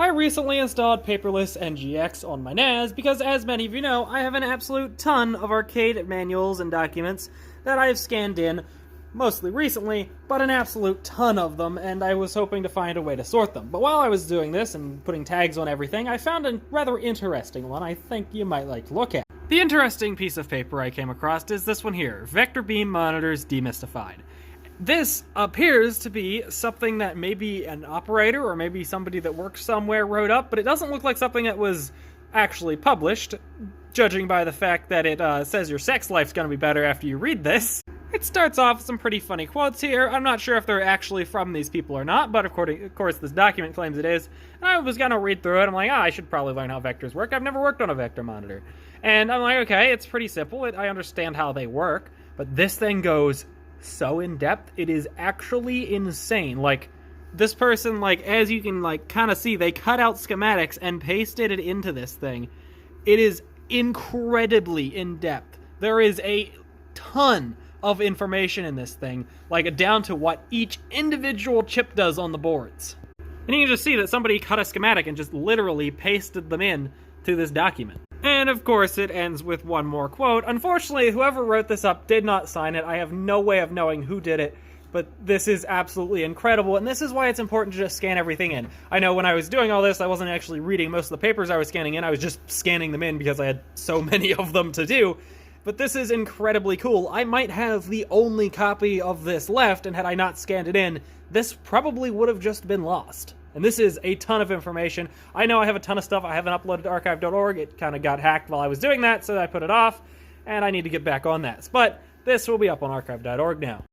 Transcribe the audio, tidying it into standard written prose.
I recently installed Paperless NGX on my NAS because, as many of you know, I have an absolute ton of arcade manuals and documents that I have scanned in, mostly recently, but an absolute ton of them, and I was hoping to find a way to sort them. But while I was doing this and putting tags on everything, I found a rather interesting one I think you might like to look at. The interesting piece of paper I came across is this one here, Vector Beam Monitors Demystified. This appears to be something that maybe an operator or maybe somebody that works somewhere wrote up, but it doesn't look like something that was actually published, judging by the fact that it says your sex life's gonna be better after you read this. It starts off with some pretty funny quotes here. I'm not sure if they're actually from these people or not, but of course this document claims it is. And I was gonna read through it. I'm like, I should probably learn how vectors work. I've never worked on a vector monitor. And I'm like, okay, it's pretty simple. I understand how they work, but this thing goes so in depth, it is actually insane. Like, this person, like, as you can, like, kind of see, they cut out schematics and pasted it into this thing. It is incredibly in depth. There is a ton of information in this thing, like, down to what each individual chip does on the boards. And you can just see that somebody cut a schematic and just literally pasted them in to this document. And of course it ends with one more quote. Unfortunately, whoever wrote this up did not sign it. I have no way of knowing who did it, but this is absolutely incredible, and this is why it's important to just scan everything in. I know when I was doing all this, I wasn't actually reading most of the papers I was scanning in, I was just scanning them in because I had so many of them to do. But this is incredibly cool. I might have the only copy of this left, and had I not scanned it in, this probably would have just been lost. And this is a ton of information. I know I have a ton of stuff I haven't uploaded to archive.org. It kind of got hacked while I was doing that, so I put it off, and I need to get back on that. But this will be up on archive.org now.